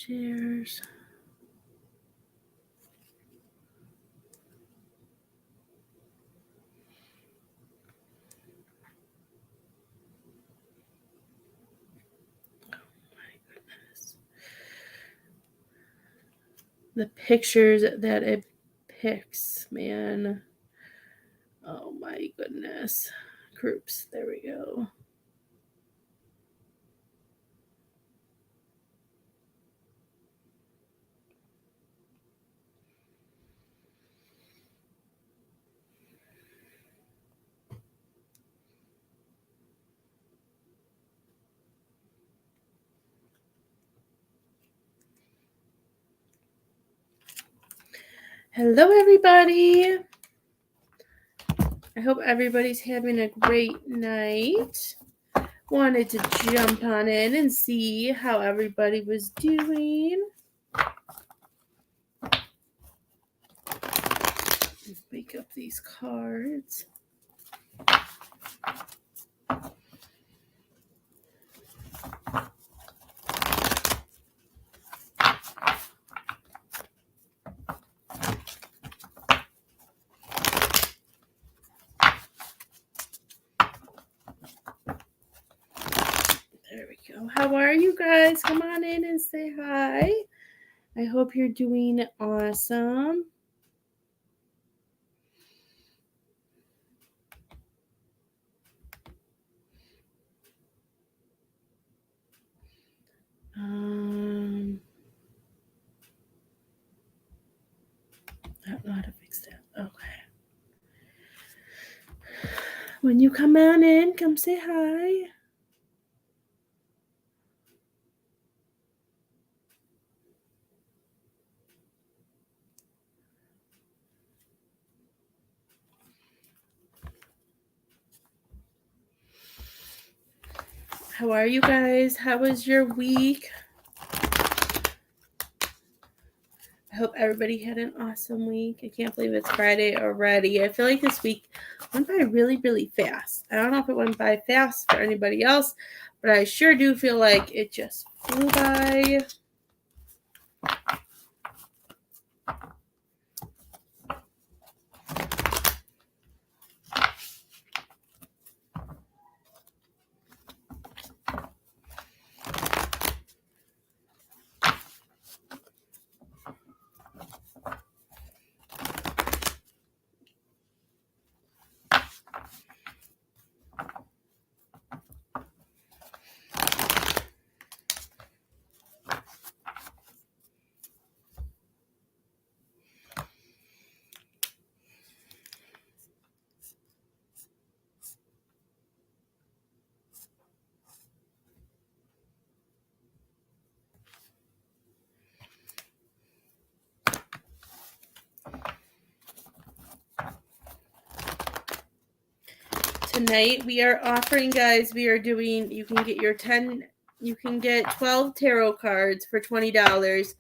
shares. The pictures that it picks, man. Oh my goodness. Groups. There we go. Hello, everybody. I hope everybody's having a great night. Wanted to jump on in and see how everybody was doing. Pick up these cards. There we go. How are you guys? Come on in and say hi. I hope you're doing awesome. I don't know how to fix that. Okay. When you come on in, come say hi. How are you guys? How was your week? I hope everybody had an awesome week. I can't believe it's Friday already. I feel like this week went by really, really fast. I don't know if it went by fast for anybody else, but I sure do feel like it just flew by. Tonight we are offering, guys, we are doing, you can get 12 tarot cards for $20.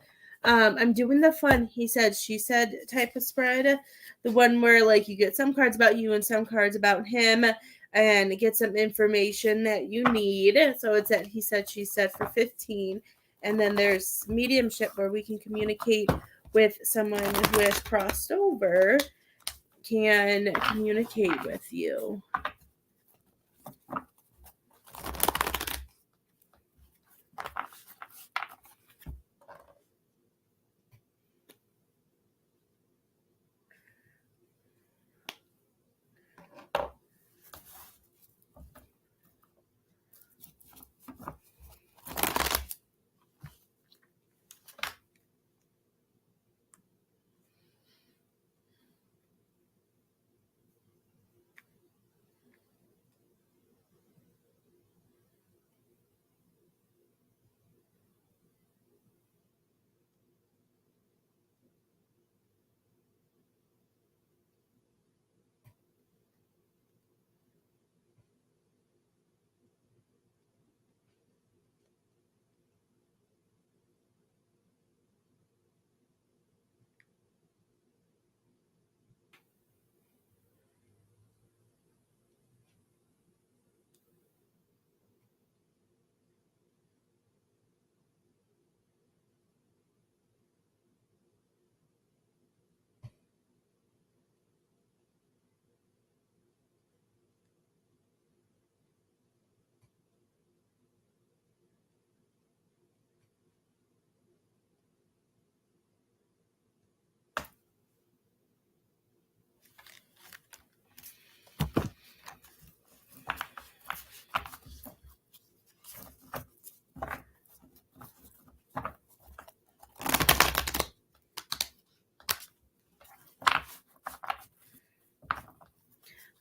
I'm doing the fun, he said, she said type of spread. The one where like you get some cards about you and some cards about him and get some information that you need. So it's at he said, she said for 15. And then there's mediumship where we can communicate with someone who has crossed over, can communicate with you.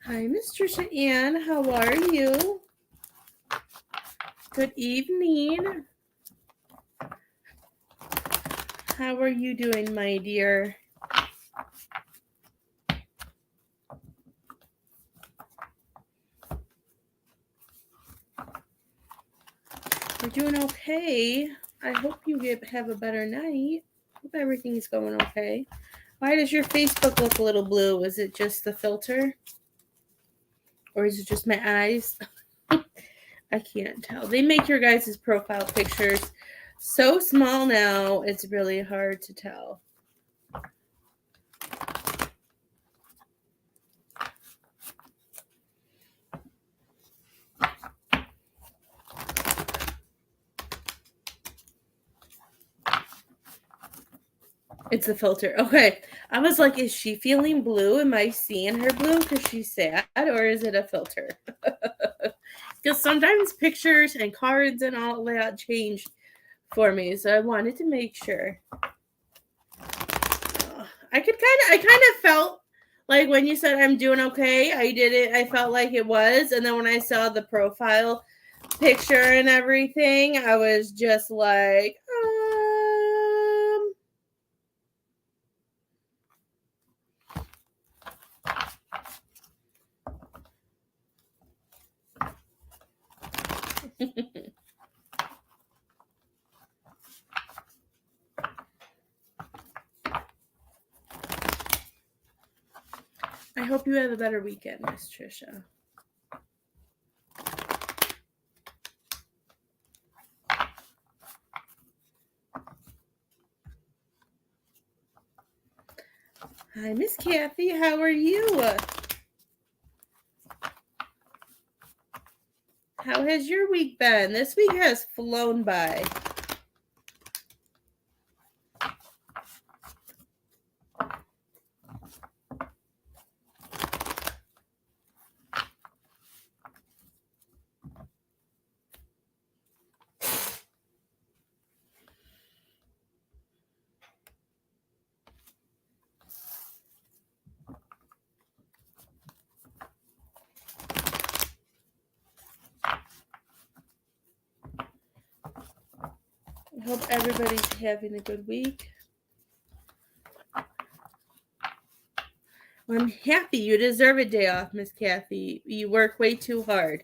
Hi, Miss Trisha Ann. How are you? Good evening. How are you doing, my dear? We're doing okay. I hope you have a better night. Hope everything's going okay. Why does your Facebook look a little blue? Is it just the filter? Or is it just my eyes? I can't tell. They make your guys' profile pictures so small now, it's really hard to tell. It's the filter. Okay. I was like, is she feeling blue? Am I seeing her blue because she's sad? Or is it a filter? Because sometimes pictures and cards and all that change for me. So I wanted to make sure. I kind of felt like when you said I'm doing okay, I did it. I felt like it was. And then when I saw the profile picture and everything, I was just like, I hope you have a better weekend, Miss Trisha. Hi, Miss Kathy. How are you? How has your week been? This week has flown by. I hope everybody's having a good week. Well, I'm happy. You deserve a day off, Miss Kathy. You work way too hard.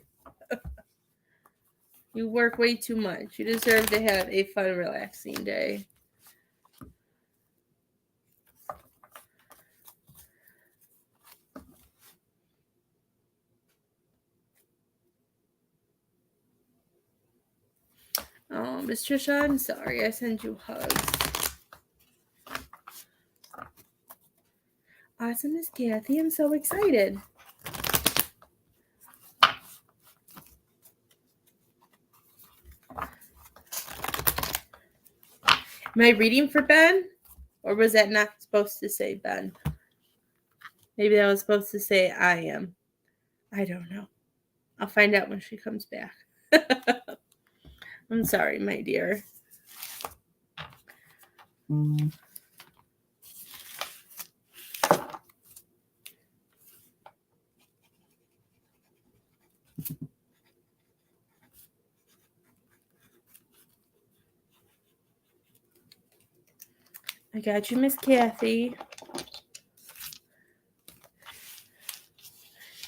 You work way too much. You deserve to have a fun, relaxing day. Oh, Miss Trisha, I'm sorry. I send you hugs. Awesome, Miss Kathy. I'm so excited. Am I reading for Ben? Or was that not supposed to say Ben? Maybe that was supposed to say I am. I don't know. I'll find out when she comes back. I'm sorry, my dear. I got you, Miss Kathy.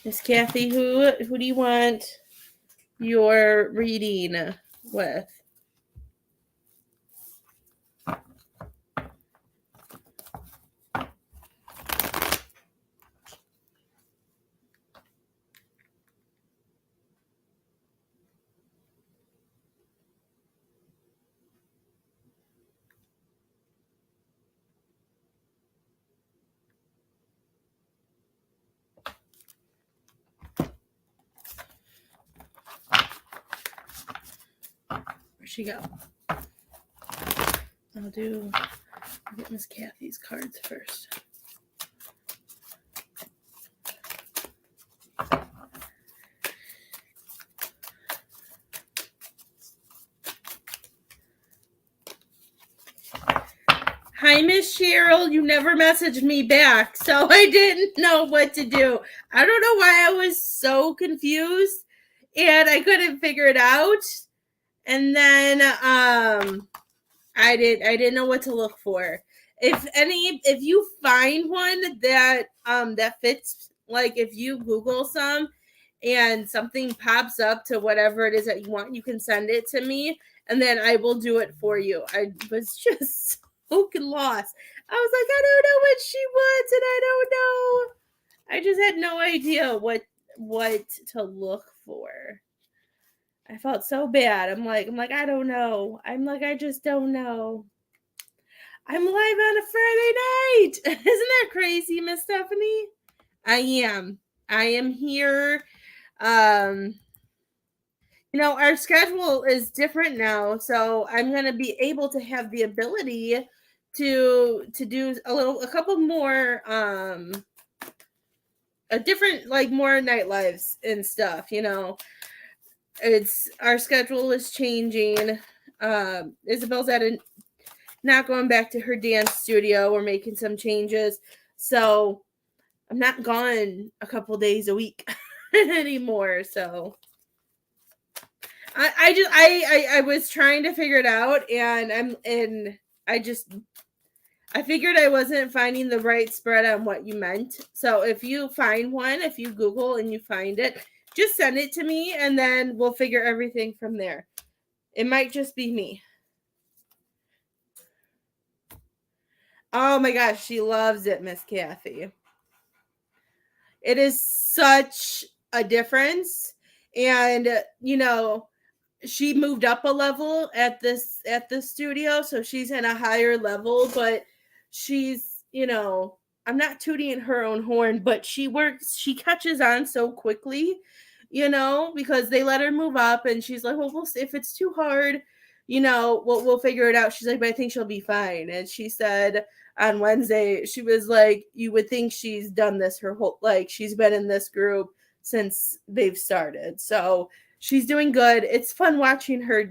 Miss Kathy, who do you want your reading with? Where'd she go? I'll get Miss Kathy's cards first. Hi, Miss Cheryl. You never messaged me back, so I didn't know what to do. I don't know why I was so confused and I couldn't figure it out. And then I didn't know what to look for. If you find one that fits, like if you Google some and something pops up to whatever it is that you want, you can send it to me and then I will do it for you. I was just so lost. I was like, I don't know what she wants and I don't know. I just had no idea what to look for. I felt so bad. I'm like, I don't know. I'm like, I just don't know. I'm live on a Friday night. Isn't that crazy, Miss Stephanie? I am. I am here. Um, our schedule is different now, so I'm gonna be able to have the ability to do a couple more a different like more night lives and stuff. It's our schedule is changing. Isabel's not going back to her dance studio. We're making some changes, so I'm not gone a couple days a week anymore. So I was trying to figure it out, and I figured I wasn't finding the right spread on what you meant. So if you find one, if you Google and you find it, just send it to me, and then we'll figure everything from there. It might just be me. Oh my gosh, she loves it, Miss Kathy. It is such a difference. And she moved up a level at the studio, so she's in a higher level, but she's, I'm not tooting her own horn, but she catches on so quickly, because they let her move up and she's like, well, we'll see if it's too hard, we'll figure it out. She's like, but I think she'll be fine. And she said on Wednesday, she was like, you would think she's done this her whole, like she's been in this group since they've started. So she's doing good. It's fun watching her.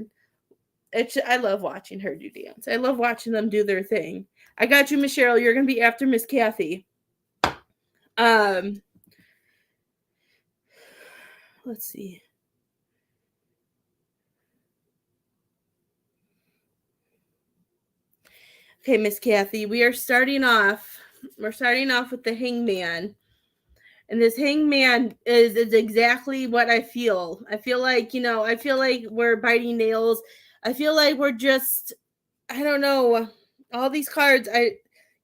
I love watching her do dance. I love watching them do their thing. I got you, Miss Cheryl. You're gonna be after Miss Kathy. Let's see. Okay, Miss Kathy, we're starting off with the hangman. And this hangman is exactly what I feel. I feel like, we're biting nails. I feel like we're just, I don't know, all these cards, I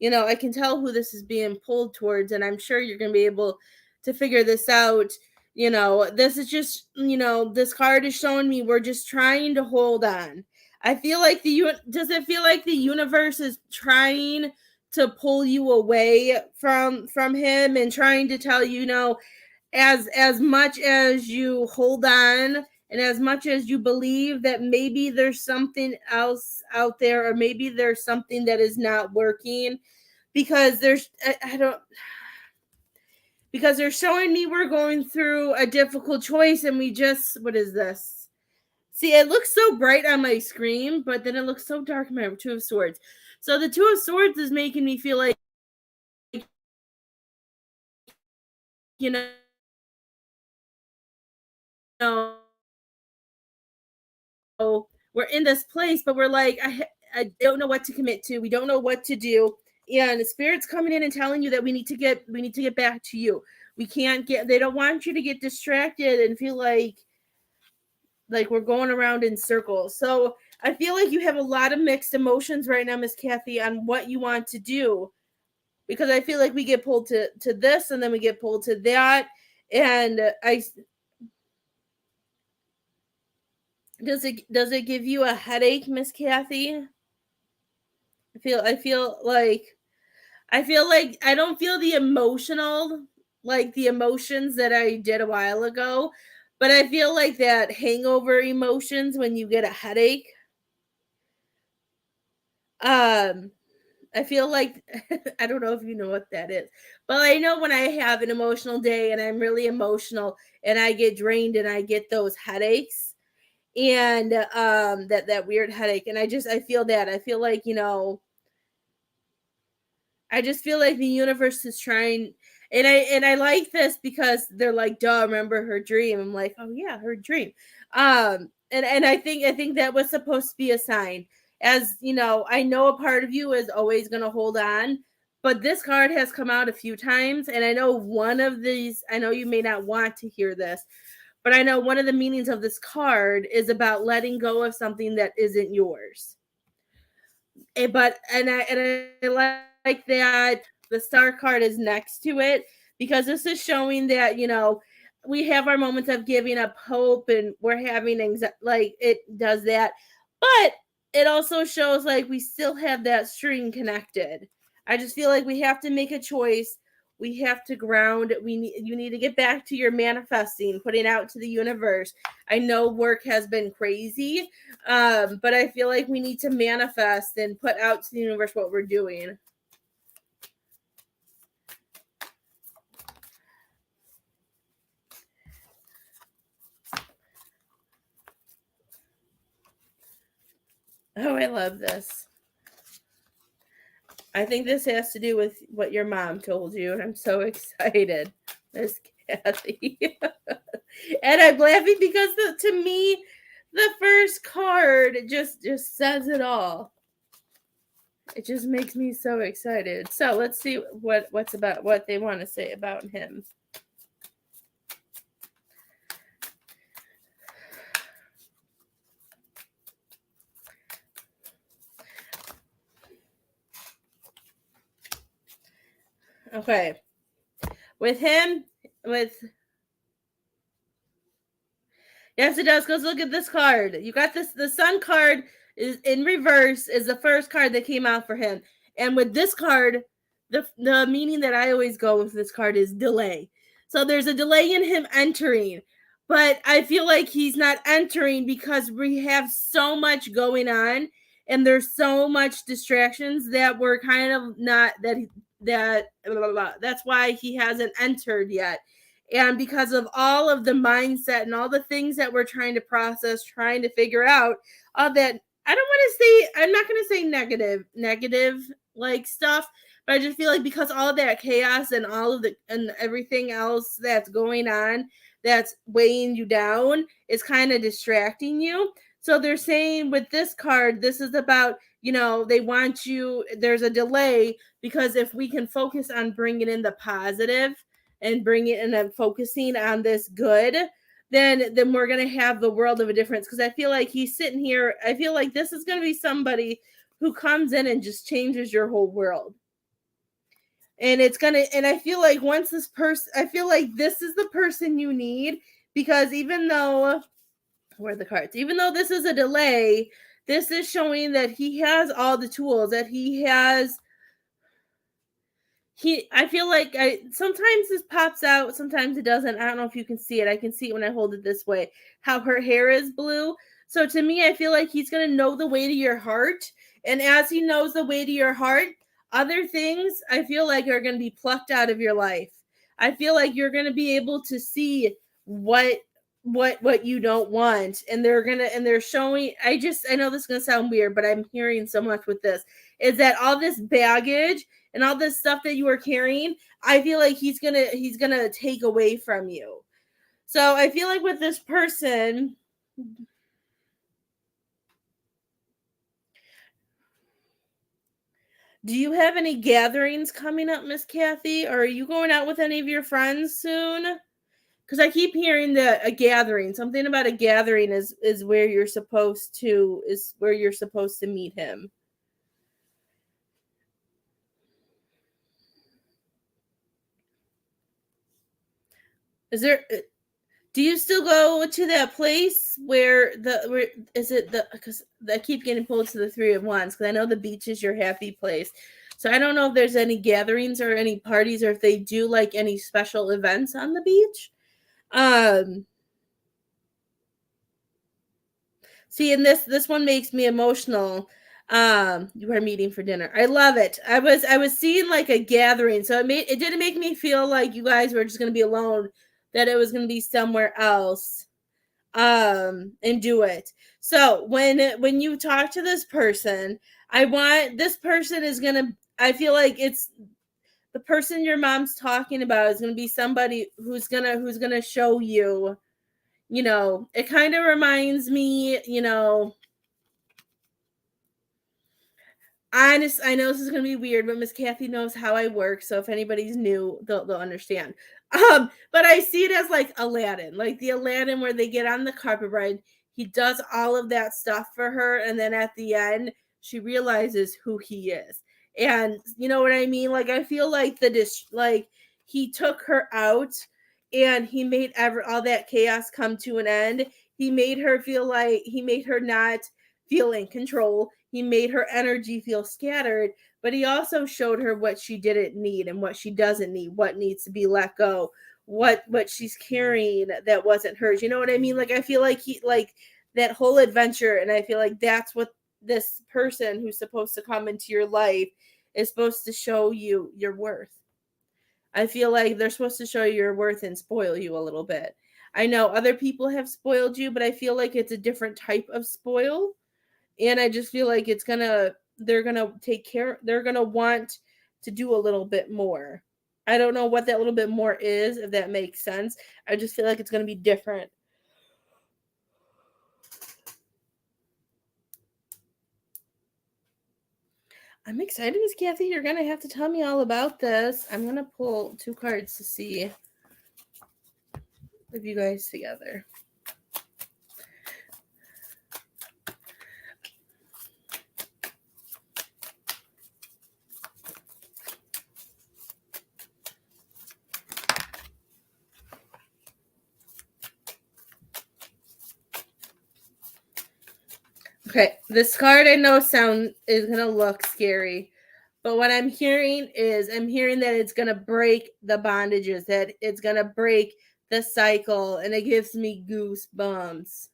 can tell who this is being pulled towards, and I'm sure you're going to be able to figure this out. This is just, this card is showing me we're just trying to hold on. I feel like does it feel like the universe is trying to pull you away from him and trying to tell as much as you hold on and as much as you believe that maybe there's something else out there, or maybe there's something that is not working, because because they're showing me we're going through a difficult choice, and what is this? See, it looks so bright on my screen, but then it looks so dark on my Two of Swords. So the Two of Swords is making me feel like, you know, we're in this place, but we're like, I don't know what to commit to. We don't know what to do. And the spirit's coming in and telling you that we need to get back to you. They don't want you to get distracted and feel like we're going around in circles. So I feel like you have a lot of mixed emotions right now, Miss Kathy, on what you want to do. Because I feel like we get pulled to this and then we get pulled to that. And does it give you a headache, Miss Kathy? I feel like I don't feel the emotions that I did a while ago, but I feel like that hangover emotions when you get a headache. I feel like I don't know if you know what that is, but I know when I have an emotional day and I'm really emotional and I get drained and I get those headaches, and that weird headache, and I feel that. I feel like, I just feel like the universe is trying, and I like this because they're like, duh, remember her dream. I'm like, oh yeah, her dream. And I think that was supposed to be a sign. As you know, I know a part of you is always gonna hold on, but this card has come out a few times, and I know one of these, I know you may not want to hear this, but I know one of the meanings of this card is about letting go of something that isn't yours. And I like that the star card is next to it, because this is showing that, we have our moments of giving up hope, and we're having anxiety, like it does that, but it also shows like we still have that string connected. I just feel like we have to make a choice. We have to ground. You need to get back to your manifesting, putting out to the universe. I know work has been crazy, but I feel like we need to manifest and put out to the universe what we're doing. Oh, I love this. I think this has to do with what your mom told you, and I'm so excited, Miss Kathy. And I'm laughing because to me, the first card just says it all. It just makes me so excited. So let's see what they want to say about him. Okay. With him, yes, it does. Because look at this card. You got this. The Sun card is in reverse. Is the first card that came out for him. And with this card, the meaning that I always go with this card is delay. So there's a delay in him entering, but I feel like he's not entering because we have so much going on, and there's so much distractions that we're kind of not that blah, blah, blah. That's why he hasn't entered yet. And because of all of the mindset and all the things that we're trying to process, trying to figure out, all that, I don't want to say, I'm not going to say negative like stuff, but I just feel like because all of that chaos and all of the and everything else that's going on that's weighing you down is kind of distracting you. So they're saying with this card, this is about, they want you, there's a delay, because if we can focus on bringing in the positive and bring it and focusing on this good, then we're going to have the world of a difference. Because I feel like he's sitting here, I feel like this is going to be somebody who comes in and just changes your whole world. And I feel like once this person, I feel like this is the person you need, because even though, where are the cards? Even though this is a delay, this is showing that he has all the tools, that he has, I feel like sometimes this pops out, sometimes it doesn't. I don't know if you can see it. I can see it when I hold it this way, how her hair is blue. So to me, I feel like he's going to know the way to your heart. And as he knows the way to your heart, other things I feel like are going to be plucked out of your life. I feel like you're going to be able to see what you don't want, and they're showing, I know this is going to sound weird, but I'm hearing so much with this, is that all this baggage and all this stuff that you are carrying, I feel like he's gonna take away from you. So I feel like with this person, do you have any gatherings coming up, Miss Kathy? Or are you going out with any of your friends soon? Because I keep hearing that a gathering, something about a gathering is where you're supposed to meet him. Is there? Do you still go to that place where is it the, because I keep getting pulled to the 3 of Wands, because I know the beach is your happy place. So I don't know if there's any gatherings or any parties, or if they do like any special events on the beach. See, and this one makes me emotional. You are meeting for dinner. I love it. I was seeing like a gathering, so it didn't make me feel like you guys were just gonna be alone, that it was gonna be somewhere else. And do it. So when you talk to this person, I want, this person is gonna, I feel like it's the person your mom's talking about is going to be somebody who's going to show you, it kind of reminds me, I know this is gonna be weird, but Miss Kathy knows how I work, so if anybody's new, they'll understand. But I see it as like Aladdin, like the Aladdin where they get on the carpet ride. He does all of that stuff for her, and then at the end, she realizes who he is. And you know what I mean? Like I feel like like he took her out and he made all that chaos come to an end. He made her feel like he made her not feel in control. He made her energy feel scattered, but he also showed her what she didn't need and what she doesn't need, what needs to be let go, what she's carrying that wasn't hers. You know what I mean? Like I feel like he like that whole adventure, and I feel like that's what this person who's supposed to come into your life is supposed to show you your worth. I feel like they're supposed to show you your worth and spoil you a little bit. I know other people have spoiled you, but I feel like it's a different type of spoil. And I just feel like they're gonna take care, they're gonna want to do a little bit more. I don't know what that little bit more is, if that makes sense. I just feel like it's gonna be different. I'm excited, Miss Kathy. You're gonna have to tell me all about this. I'm gonna pull 2 cards to see if you guys together. Okay, this card I know is gonna look scary, but what I'm hearing that it's gonna break the bondages, that it's gonna break the cycle, and it gives me goosebumps.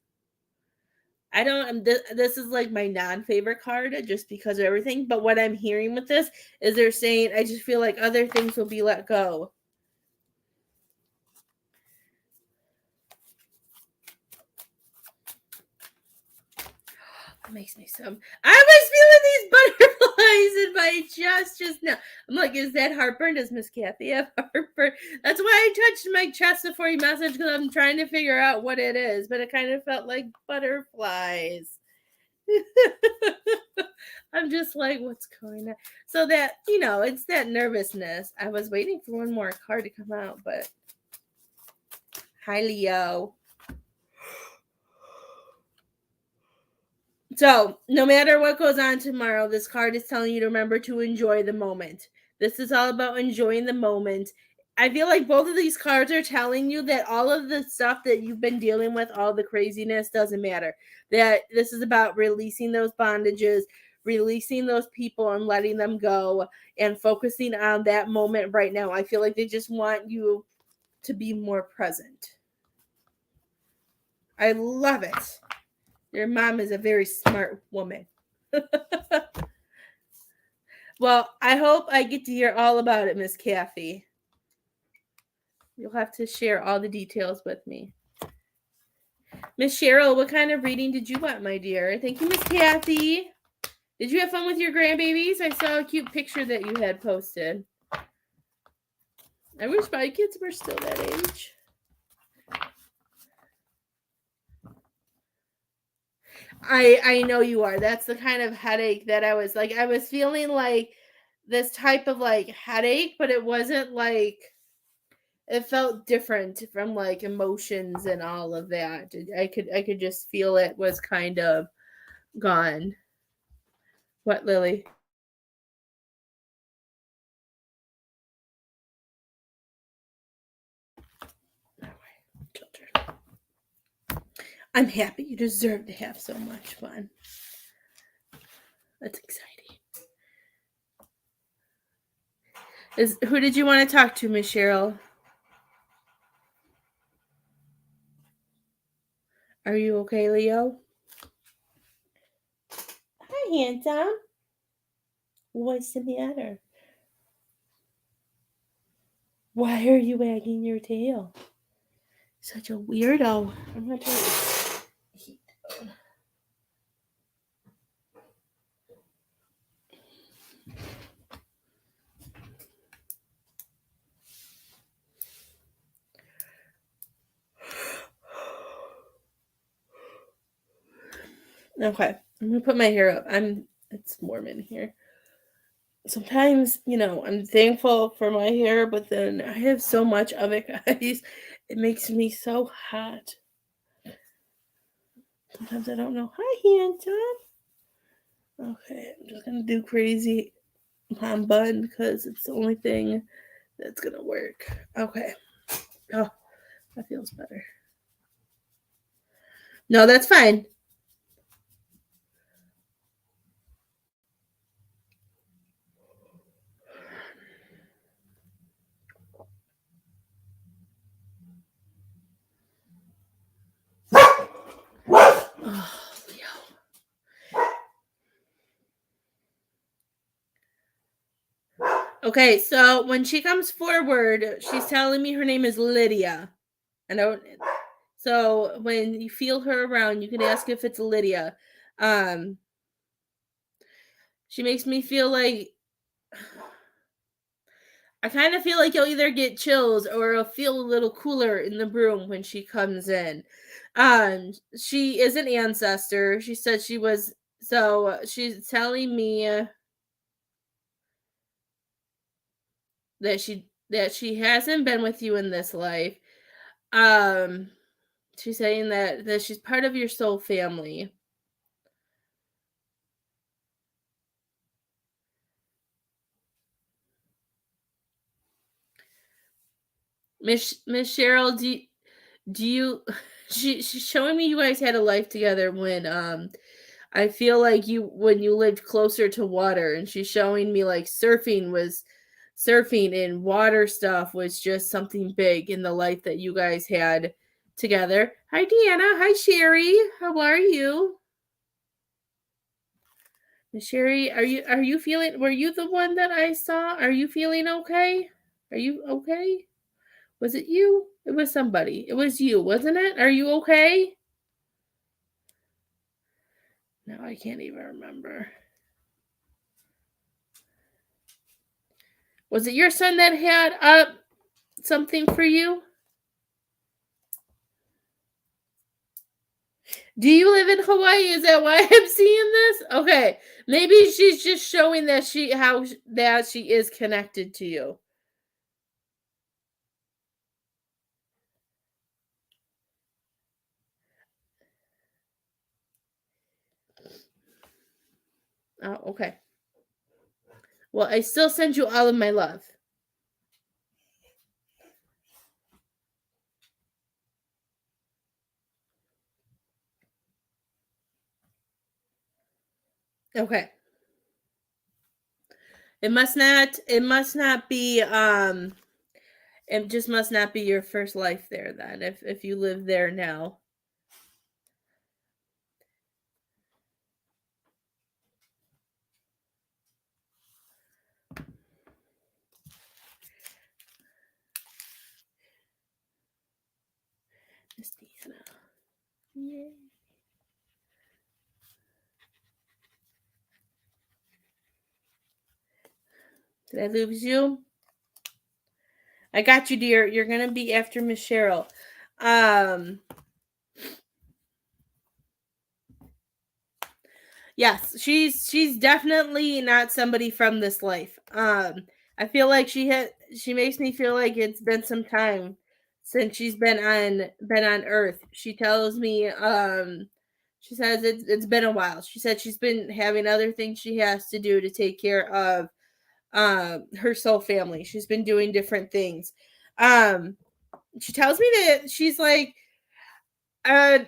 I don't. This is like my non-favorite card, just because of everything. But what I'm hearing with this is they're saying I just feel like other things will be let go. That makes me so. I was feeling these butterflies in my chest just now. I'm like, is that heartburn? Does Miss Kathy have heartburn? That's why I touched my chest before you messaged, because I'm trying to figure out what it is. But it kind of felt like butterflies. I'm just like, what's going on? So that, it's that nervousness. I was waiting for one more card to come out, but hi, Leo. So, no matter what goes on tomorrow, this card is telling you to remember to enjoy the moment. This is all about enjoying the moment. I feel like both of these cards are telling you that all of the stuff that you've been dealing with, all the craziness, doesn't matter. That this is about releasing those bondages, releasing those people and letting them go, and focusing on that moment right now. I feel like they just want you to be more present. I love it. Your mom is a very smart woman. Well, I hope I get to hear all about it, Miss Kathy. You'll have to share all the details with me. Miss Cheryl, what kind of reading did you want, my dear? Thank you, Miss Kathy. Did you have fun with your grandbabies? I saw a cute picture that you had posted. I wish my kids were still that age. I know you are. That's the kind of headache that I was feeling like this type of like headache, but it wasn't like, it felt different from like emotions and all of that. I could just feel it was kind of gone. What, Lily? Children. I'm happy. You deserve to have so much fun. That's exciting. Who did you want to talk to, Miss Cheryl? Are you okay, Leo? Hi, handsome. What's the matter? Why are you wagging your tail? Such a weirdo. I'm gonna turn the heat on. Okay. I'm gonna put my hair up. It's warm in here. Sometimes, I'm thankful for my hair, but then I have so much of it, guys. It makes me so hot. Sometimes I don't know. Hi, handsome. Okay, I'm just gonna do crazy palm bun because it's the only thing that's gonna work. Okay. Oh, that feels better. No, that's fine. Oh, okay, so when she comes forward, she's telling me her name is Lydia. I don't. So when you feel her around, you can ask if it's Lydia. Um, she makes me feel like I kind of feel like you'll either get chills or it'll feel a little cooler in the room when she comes in. She is an ancestor. She said she was so she's telling me that she hasn't been with you in this life. Um, she's saying that she's part of your soul family. Miss Cheryl, do you she's showing me you guys had a life together when I feel like you when you lived closer to water, and she's showing me like surfing and water stuff was just something big in the life that you guys had together. Hi Deanna, hi Sherry. How are you? Miss Sherry, are you feeling were you the one that I saw? Are you feeling okay? Are you okay? Was it you? It was somebody. It was you, wasn't it? Are you okay? No, I can't even remember. Was it your son that had something for you? Do you live in Hawaii? Is that why I'm seeing this? Okay. Maybe she's just showing that she is connected to you. Oh, okay. Well, I still send you all of my love. Okay. It must not be it just must not be your first life there then if you live there now. Miss Deanna. Yay. Did I lose you? I got you, dear. You're gonna be after Miss Cheryl. Um, yes, she's definitely not somebody from this life. I feel like she makes me feel like it's been some time since she's been on Earth. She tells me she says it's been a while. She said she's been having other things she has to do to take care of her soul family. She's been doing different things. Um, she tells me that she's like uh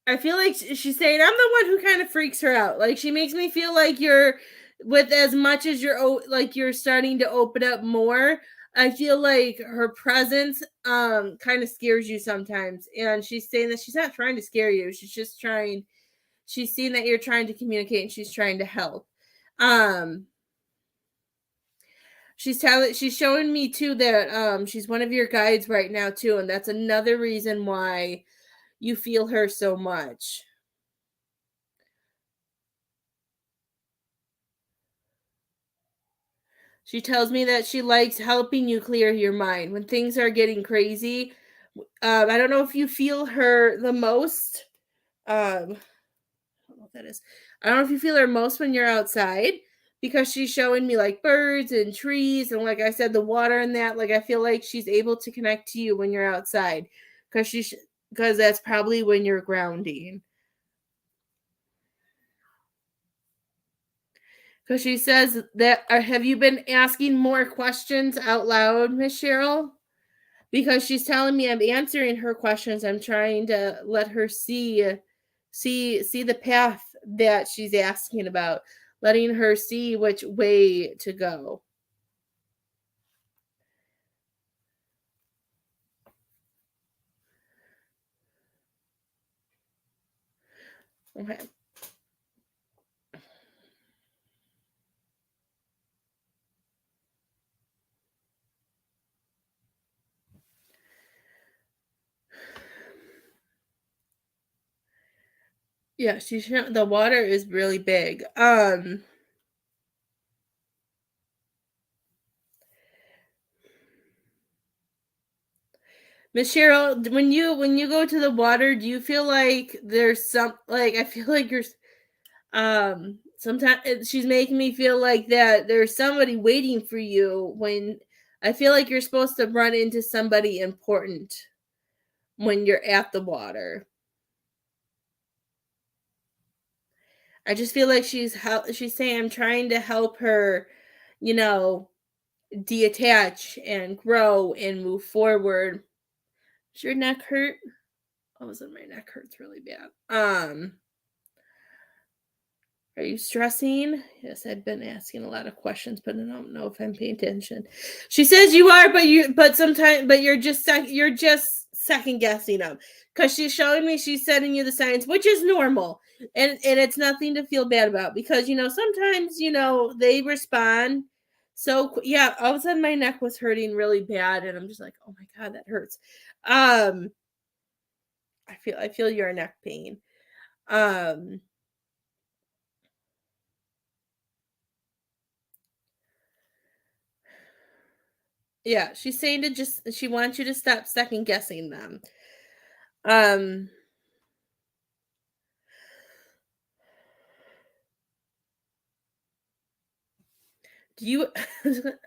I feel like she's saying I'm the one who kind of freaks her out. Like she makes me feel like you're with as much as like you're starting to open up more. I feel like her presence kind of scares you sometimes. And she's saying that she's not trying to scare you. She's seeing that you're trying to communicate and she's trying to help. Um she's showing me too that she's one of your guides right now too, and that's another reason why you feel her so much. She tells me that she likes helping you clear your mind when things are getting crazy. I don't know if you feel her the most. Um, what that is. I don't know if you feel her most when you're outside, because she's showing me like birds and trees and, like I said, the water and that. Like I feel like she's able to connect to you when you're outside, because that's probably when you're grounding. Because she says that, have you been asking more questions out loud, Miss Cheryl? Because she's telling me I'm answering her questions. I'm trying to let her see the path that she's asking about, letting her see which way to go. Okay. Yeah, the water is really big. Miss Cheryl, when you go to the water, do you feel like there's some, like, I feel like you're sometimes she's making me feel like that there's somebody waiting for you, when I feel like you're supposed to run into somebody important when you're at the water. I just feel like she's saying I'm trying to help her, you know, detach and grow and move forward. Does your neck hurt? Oh, so my neck hurts really bad. Are you stressing? Yes, I've been asking a lot of questions, but I don't know if I'm paying attention. She says you are, but you're just second guessing them, because she's showing me she's sending you the signs, which is normal, and it's nothing to feel bad about, because sometimes they respond. So yeah, all of a sudden my neck was hurting really bad, and I'm just like, oh my god, that hurts. I feel your neck pain. Yeah, she's saying she wants you to stop second guessing them. Um do you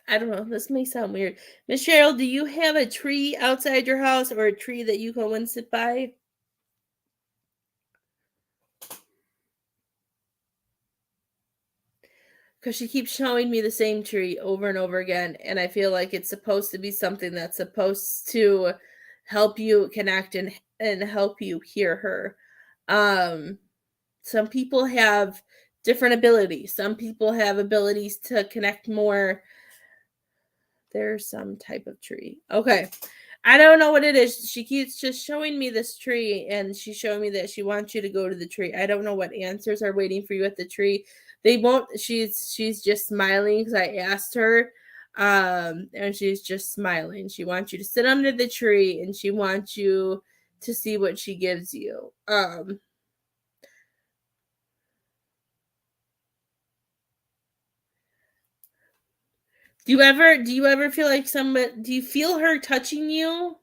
I don't know, this may sound weird. Miss Cheryl, do you have a tree outside your house, or a tree that you go and sit by? Because she keeps showing me the same tree over and over again, and I feel like it's supposed to be something that's supposed to help you connect and help you hear her. Some people have different abilities. Some people have abilities to connect more. There's some type of tree. Okay. I don't know what it is. She keeps just showing me this tree, and she's showing me that she wants you to go to the tree. I don't know what answers are waiting for you at the tree. They won't she's just smiling, because I asked her, and she's just smiling. She wants you to sit under the tree, and she wants you to see what she gives you. Do you ever feel like do you feel her touching you?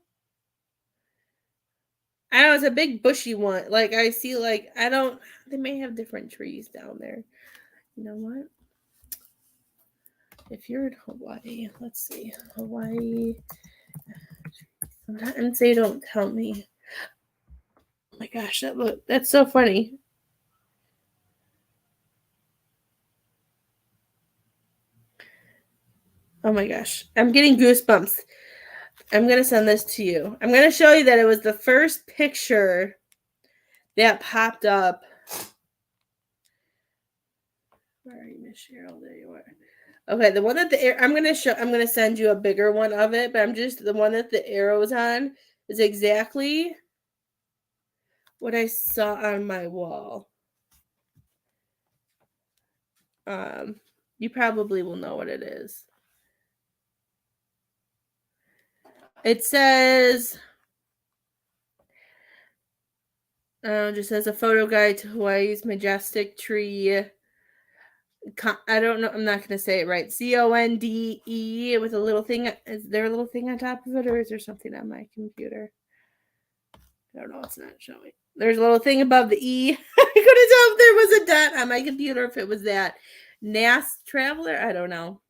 I know it's a big bushy one. Like I see, like I don't. They may have different trees down there. You know what? If you're in Hawaii, let's see, Hawaii. Sometimes they don't tell me. Oh my gosh, that's so funny. Oh my gosh, I'm getting goosebumps. I'm gonna send this to you. I'm gonna show you that it was the first picture that popped up. Where are you, Miss Cheryl? There you are. Okay, the one that I'm gonna send you a bigger one of it, but the one that the arrow's on is exactly what I saw on my wall. You probably will know what it is. It says, just as a photo guide to Hawaii's majestic tree. I don't know. I'm not going to say it right. CONDE with a little thing. Is there a little thing on top of it, or is there something on my computer? I don't know. It's not showing. There's a little thing above the E. couldn't tell if there was a dot on my computer, if it was that. NAS Traveler? I don't know.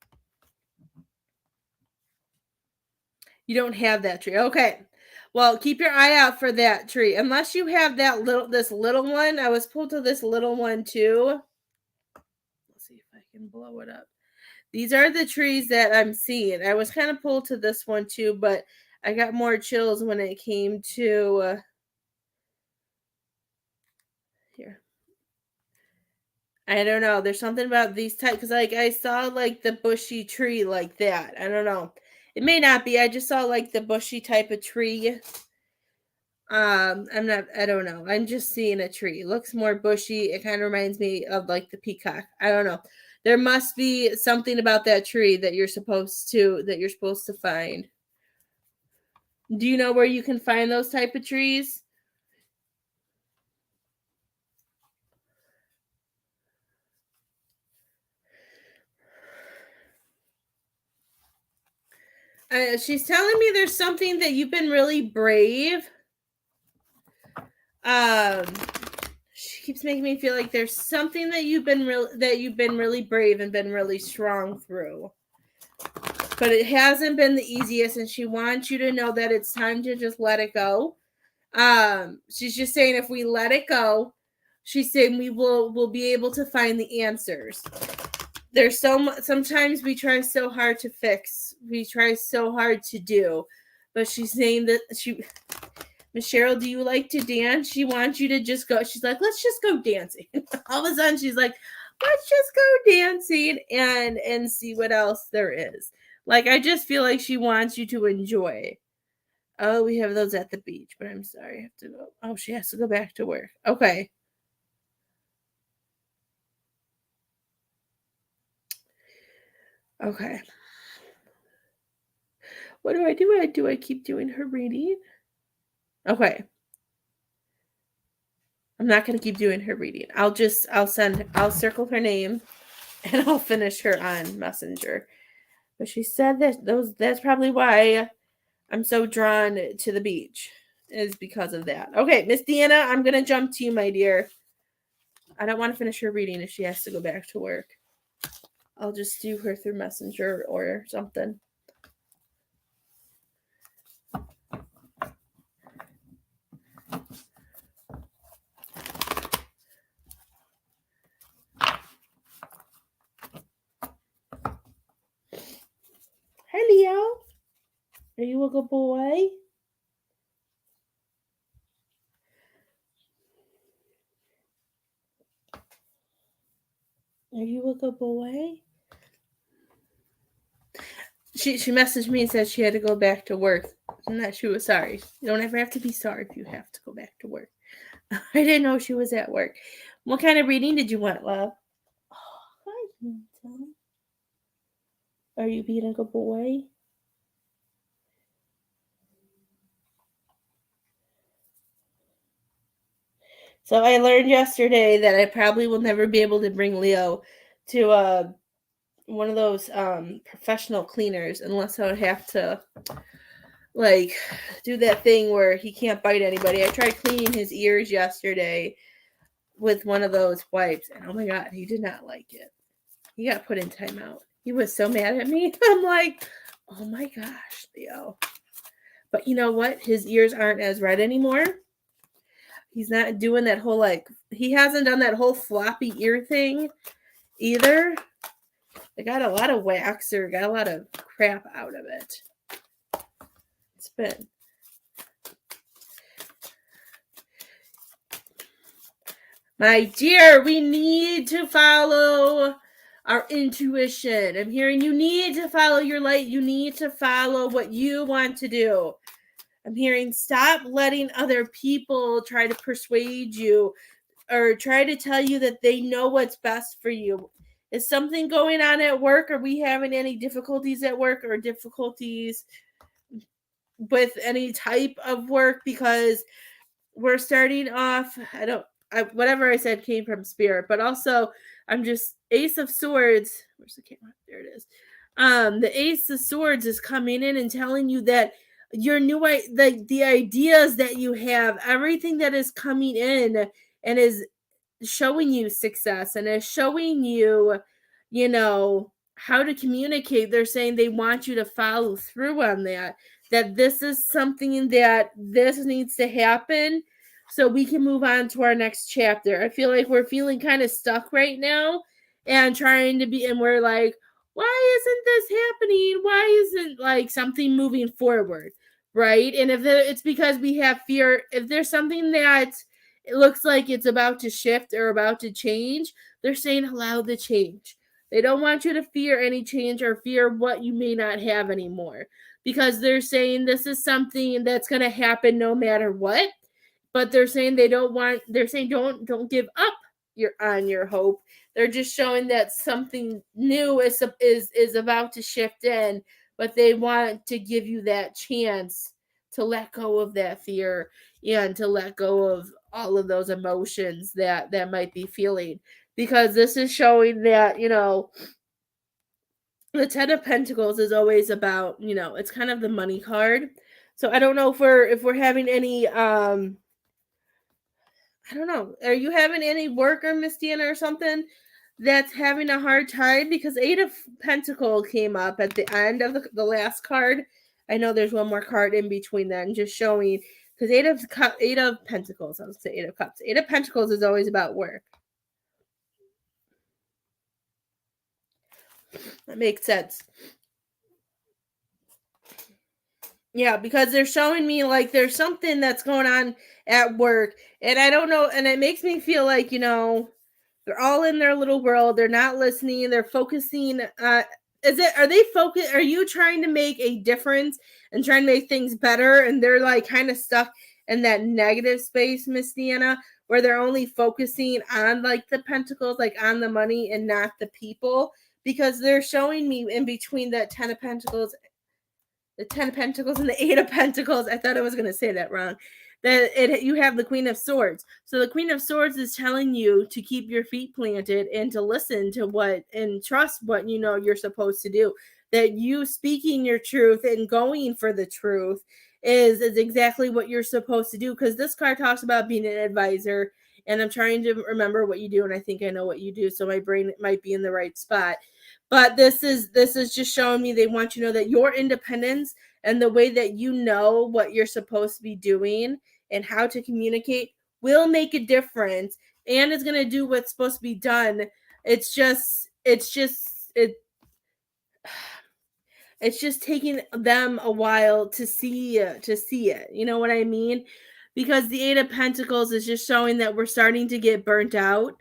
You don't have that tree. Okay. Well, keep your eye out for that tree. Unless you have this little one. I was pulled to this little one too. Let's see if I can blow it up. These are the trees that I'm seeing. I was kind of pulled to this one too, but I got more chills when it came to here. I don't know. There's something about these type because like I saw like the bushy tree like that. I don't know. It may not be. I just saw like the bushy type of tree. I don't know. I'm just seeing a tree. It looks more bushy. It kind of reminds me of like the peacock. I don't know. There must be something about that tree that you're supposed to find. Do you know where you can find those type of trees? She's telling me there's something that you've been really brave. She keeps making me feel like there's something that you've been really brave and been really strong through. But it hasn't been the easiest, and she wants you to know that it's time to just let it go. She's just saying if we let it go, she's saying we'll be able to find the answers. There's sometimes we try so hard to fix, we try so hard to do, but she's saying that Miss Cheryl, do you like to dance? She wants you to just go. She's like, let's just go dancing. All of a sudden, she's like, let's just go dancing and see what else there is. Like, I just feel like she wants you to enjoy. Oh, we have those at the beach, but I'm sorry. I have to go. Oh, she has to go back to work. Okay. Okay. What do I do? Do I keep doing her reading? Okay. I'm not going to keep doing her reading. I'll circle her name and I'll finish her on Messenger. But she said that's probably why I'm so drawn to the beach, is because of that. Okay, Miss Deanna, I'm going to jump to you, my dear. I don't want to finish her reading if she has to go back to work. I'll just do her through Messenger or something. Hi, Leo. Are you a good boy? Are you a good boy? She messaged me and said she had to go back to work and that she was sorry. You don't ever have to be sorry if you have to go back to work. I didn't know she was at work. What kind of reading did you want, love? Oh, hi, handsome. Are you being a good boy? So I learned yesterday that I probably will never be able to bring Leo to one of those professional cleaners unless I would have to like do that thing where he can't bite anybody. I tried cleaning his ears yesterday with one of those wipes, and oh my god, he did not like it. He got put in timeout. He was so mad at me. I'm like, oh my gosh, Leo. But you know what? His ears aren't as red anymore. He's not doing that whole he hasn't done that whole floppy ear thing either. I got a lot of wax or got a lot of crap out of it. It's been. My dear, we need to follow our intuition. I'm hearing you need to follow your light. You need to follow what you want to do. I'm hearing stop letting other people try to persuade you or try to tell you that they know what's best for you. Is something going on at work? Are we having any difficulties at work or difficulties with any type of work? Because we're starting off, whatever I said came from spirit, but also I'm just Ace of Swords. Where's the camera? There it is. The Ace of Swords is coming in and telling you that your new the ideas that you have, everything that is coming in and is showing you success and is showing you, how to communicate. They're saying they want you to follow through on that this is something that this needs to happen so we can move on to our next chapter. I feel like we're feeling kind of stuck right now and trying to be, and we're like, why isn't this happening? Why isn't like something moving forward? Right. And if it's because we have fear, if there's something that it looks like it's about to shift or about to change, they're saying allow the change. They don't want you to fear any change or fear what you may not have anymore, because they're saying this is something that's going to happen no matter what. But they're saying they're saying don't give up your hope. They're just showing that something new is about to shift in, but they want to give you that chance to let go of that fear and to let go of all of those emotions that might be feeling, because this is showing that the Ten of Pentacles is always about, it's kind of the money card. So I don't know if we're having any I don't know. Are you having any work or Miss Deanna or something that's having a hard time? Because Eight of Pentacles came up at the end of the last card. I know there's one more card in between that, and just showing, because Eight of Pentacles, I was say Eight of Cups. Eight of Pentacles is always about work. That makes sense. Yeah, because they're showing me like there's something that's going on at work, and I don't know, and it makes me feel like, they're all in their little world. They're not listening. They're focusing. Are you trying to make a difference and trying to make things better? And they're like kind of stuck in that negative space, Miss Deanna, where they're only focusing on like the pentacles, like on the money and not the people, because they're showing me in between that Ten of Pentacles, the Ten of Pentacles and the Eight of Pentacles. I thought I was going to say that wrong. You have the Queen of Swords. So the Queen of Swords is telling you to keep your feet planted and to listen to what and trust what you're supposed to do. That you speaking your truth and going for the truth is exactly what you're supposed to do. Because this card talks about being an advisor, and I'm trying to remember what you do, and I think I know what you do, so my brain might be in the right spot. But this is just showing me they want you to know that your independence and the way that you know what you're supposed to be doing and how to communicate will make a difference, and it's going to do what's supposed to be done. It's just taking them a while to see it. You know what I mean? Because the Eight of Pentacles is just showing that we're starting to get burnt out.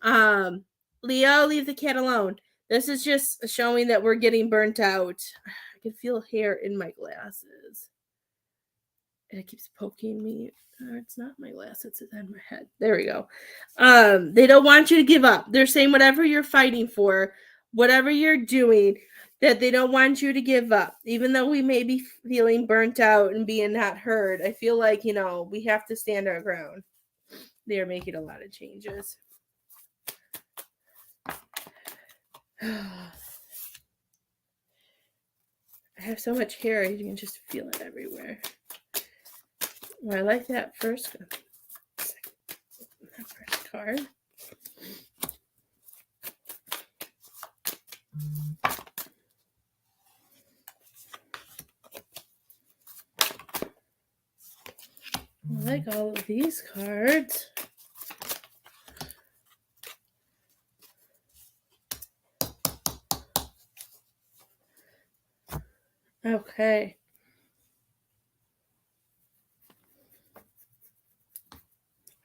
Leo, leave the cat alone. This is just showing that we're getting burnt out. I can feel hair in my glasses. And it keeps poking me. It's not my glasses, it's in my head. There we go. They don't want you to give up. They're saying whatever you're fighting for, whatever you're doing, that they don't want you to give up. Even though we may be feeling burnt out and being not heard, I feel like, we have to stand our ground. They are making a lot of changes. I have so much hair, you can just feel it everywhere. Well, I like that first card. I like all of these cards. Okay.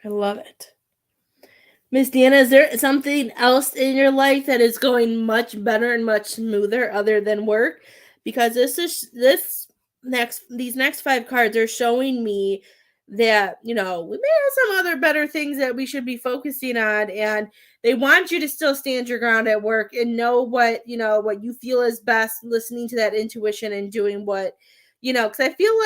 I love it. Miss Deanna, is there something else in your life that is going much better and much smoother other than work? Because these next 5 cards are showing me that, we may have some other better things that we should be focusing on, and they want you to still stand your ground at work and know what you feel is best, listening to that intuition and doing what, because I feel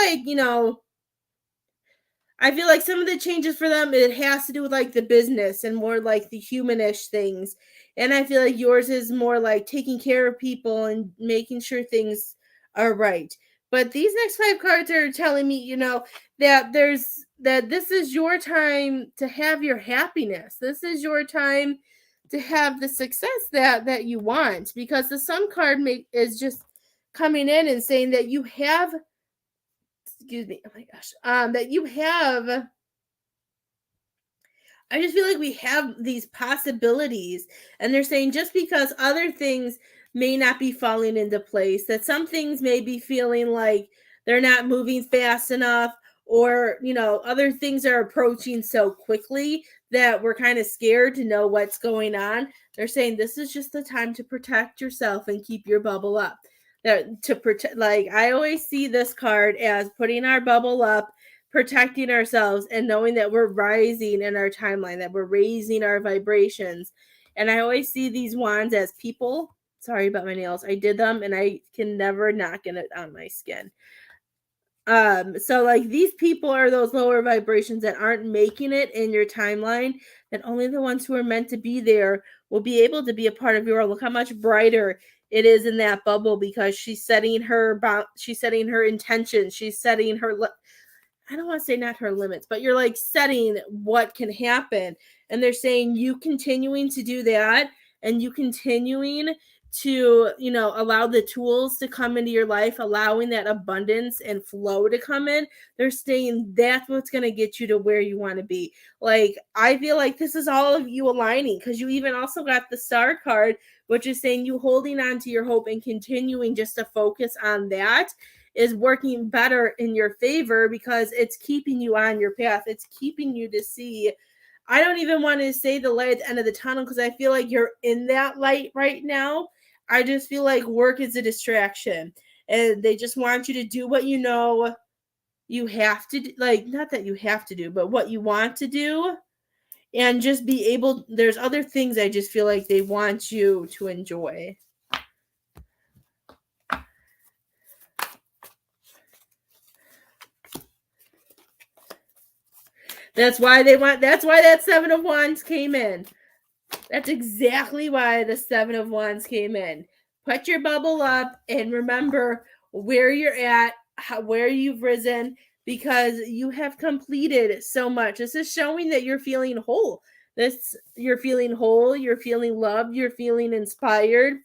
like some of the changes for them, it has to do with like the business and more like the humanish things. And I feel like yours is more like taking care of people and making sure things are right. But these next 5 cards are telling me, that this is your time to have your happiness. This is your time to have the success that you want, because the Sun card is just coming in and saying that you have, excuse me, oh my gosh, that you have, I just feel like we have these possibilities, and they're saying just because other things may not be falling into place, that some things may be feeling like they're not moving fast enough, or, other things are approaching so quickly that we're kind of scared to know what's going on. They're saying this is just the time to protect yourself and keep your bubble up. That to protect, like I always see this card as putting our bubble up, protecting ourselves, and knowing that we're rising in our timeline, that we're raising our vibrations. And I always see these wands as people. Sorry about my nails. I did them and I can never not get it on my skin. So like these people are those lower vibrations that aren't making it in your timeline, that only the ones who are meant to be there will be able to be a part of your world. Look how much brighter it is in that bubble, because she's setting her intentions, she's setting her I don't want to say not her limits, but you're like setting what can happen. And they're saying you continuing to do that, and you continuing to, allow the tools to come into your life, allowing that abundance and flow to come in. They're saying that's what's going to get you to where you want to be. Like, I feel like this is all of you aligning, because you even also got the Star card, which is saying you holding on to your hope and continuing just to focus on that is working better in your favor, because it's keeping you on your path. It's keeping you to see. I don't even want to say the light at the end of the tunnel, because I feel like you're in that light right now. I just feel like work is a distraction, and they just want you to do what you have to do. Like, not that you have to do, but what you want to do, and just be able. There's other things I just feel like they want you to enjoy. That's why that 7 of Wands came in. That's exactly why the 7 of Wands came in. Put your bubble up and remember where you're at, where you've risen, because you have completed so much. This is showing that you're feeling whole. You're feeling whole, you're feeling loved, you're feeling inspired.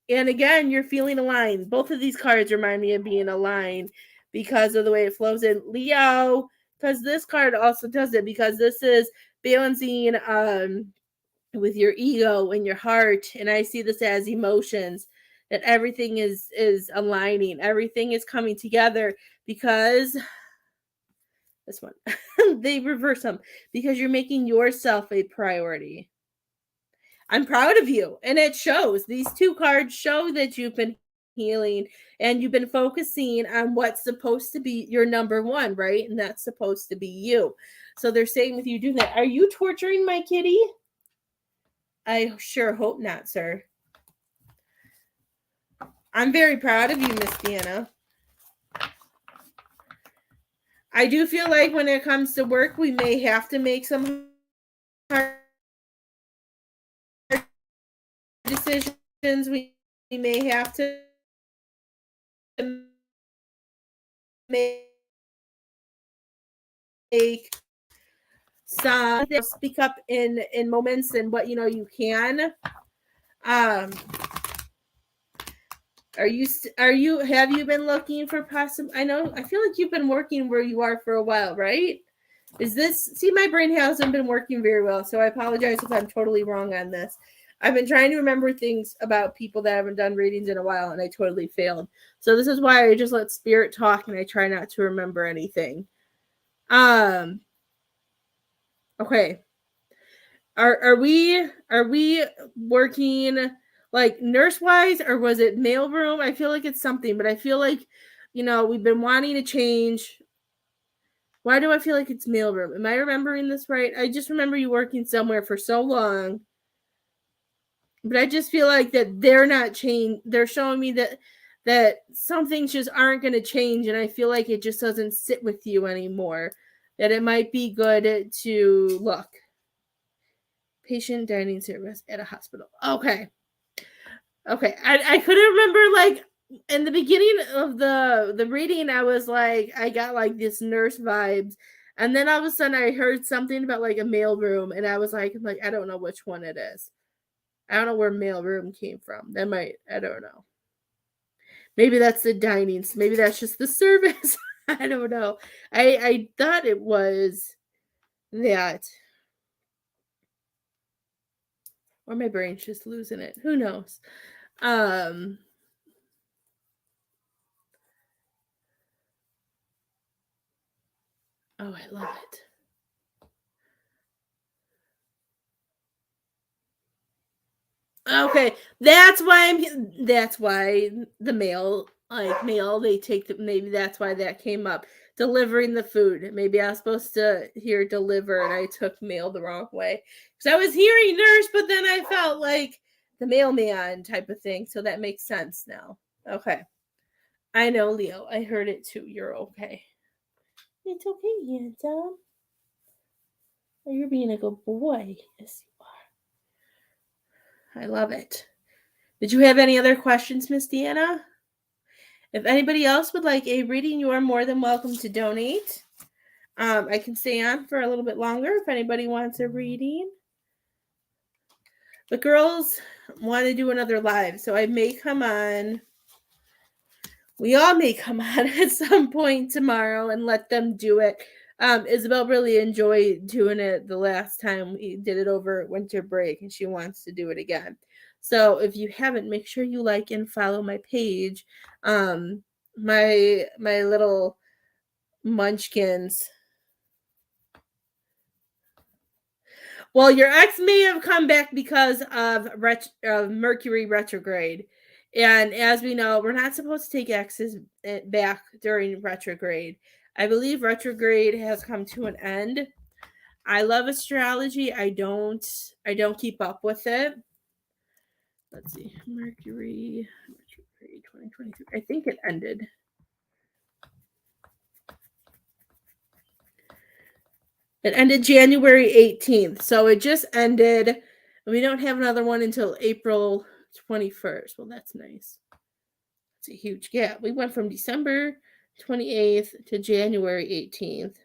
And again, you're feeling aligned. Both of these cards remind me of being aligned because of the way it flows in. Leo, because this card also does it, because this is balancing with your ego and your heart, and I see this as emotions, that everything is aligning, everything is coming together, because this one they reverse them, because you're making yourself a priority. I'm proud of you, and it shows. These 2 cards show that you've been healing, and you've been focusing on what's supposed to be your number one, right? And that's supposed to be you. So they're saying with you doing that, are you torturing my kitty? I sure hope not, sir. I'm very proud of you, Miss Deanna. I do feel like when it comes to work, we may have to make some hard decisions. We may have to make some speak up in moments and what you can. Have you been looking for possible? I feel like you've been working where you are for a while, right? My brain hasn't been working very well, so I apologize if I'm totally wrong on this. I've been trying to remember things about people that haven't done readings in a while, and I totally failed. So this is why I just let spirit talk, and I try not to remember anything. Okay. Are we working like nurse wise, or was it mailroom? I feel like it's something, but I feel like we've been wanting to change. Why do I feel like it's mailroom? Am I remembering this right? I just remember you working somewhere for so long, but I just feel like that they're not changed. They're showing me that some things just aren't going to change, and I feel like it just doesn't sit with you anymore. That it might be good to look. Patient dining service at a hospital. Okay. I couldn't remember in the beginning of the reading, I was like, I got like this nurse vibes, and then all of a sudden I heard something about like a mail room, and I was like, I don't know which one it is. I don't know where mail room came from. That might, I don't know. Maybe that's the dining. Maybe that's just the service. I don't know. I thought it was that, or my brain's just losing it. Who knows? Um. Oh, I love it. Okay, that's why the mail, like mail, they take maybe that's why that came up. Delivering the food. Maybe I was supposed to hear deliver and I took mail the wrong way. Cuz I was hearing nurse, but then I felt like the mailman type of thing, so that makes sense now. Okay. I know, Leo. I heard it too. You're okay. It's okay, handsome. You're being a good boy. Yes, you are. I love it. Did you have any other questions, Miss Deanna? If anybody else would like a reading, you are more than welcome to donate. I can stay on for a little bit longer if anybody wants a reading. The girls want to do another live, so I may come on. We all may come on at some point tomorrow and let them do it. Isabel really enjoyed doing it the last time we did it over winter break, and she wants to do it again. So if you haven't, make sure you like and follow my page. My little munchkins. Well, your ex may have come back because of Mercury retrograde. And as we know, we're not supposed to take exes back during retrograde. I believe retrograde has come to an end. I love astrology. I don't keep up with it. Let's see. Mercury retrograde 2023. I think it ended. It ended January 18th. So it just ended. We don't have another one until April 21st. Well, that's nice. It's a huge gap. We went from December 28th to January 18th.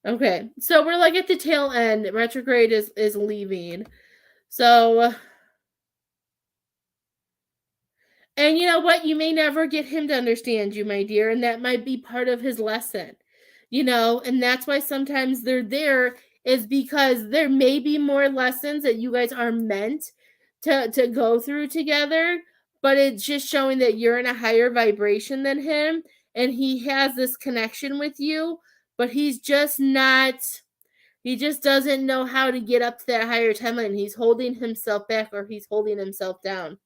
Okay. So we're like at the tail end. Retrograde is leaving. So, and you know what? You may never get him to understand you, my dear, and that might be part of his lesson. And that's why sometimes they're there, is because there may be more lessons that you guys are meant to go through together, but it's just showing that you're in a higher vibration than him and he has this connection with you, but he's just not, he just doesn't know how to get up to that higher timeline. He's holding himself back or he's holding himself down.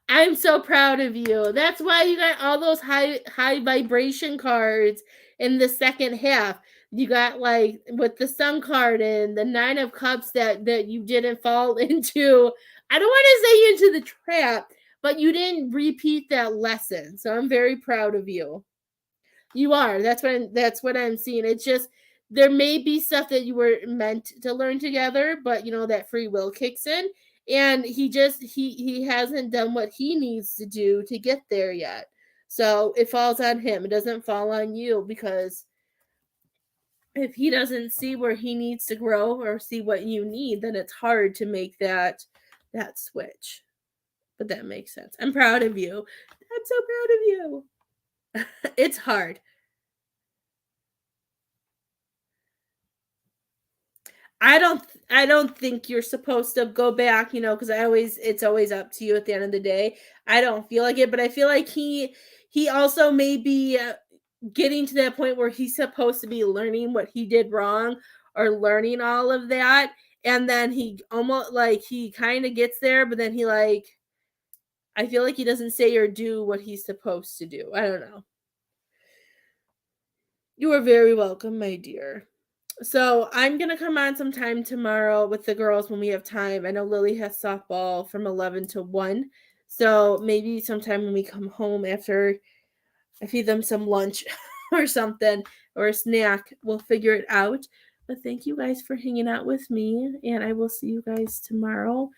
I'm so proud of you. That's why you got all those high vibration cards in the second half. You got like with the Sun card and the Nine of Cups that you didn't fall into. I don't want to say into the trap, but you didn't repeat that lesson. So I'm very proud of you. You are. That's what I'm seeing. It's just there may be stuff that you were meant to learn together, but that free will kicks in and he hasn't done what he needs to do to get there yet. So it falls on him. It doesn't fall on you, because if he doesn't see where he needs to grow or see what you need, then it's hard to make that switch. But that makes sense. I'm proud of you. I'm so proud of you. It's hard. I don't think you're supposed to go back, because it's always up to you at the end of the day. I don't feel like it, but I feel like he also may be getting to that point where he's supposed to be learning what he did wrong or learning all of that, and then he almost like he kind of gets there, but then he like I feel like he doesn't say or do what he's supposed to do. I don't know. You are very welcome, my dear. So I'm gonna come on sometime tomorrow with the girls when we have time. I know Lily has softball from 11 to 1. So maybe sometime when we come home after I feed them some lunch or something or a snack, we'll figure it out. But thank you guys for hanging out with me, and I will see you guys tomorrow.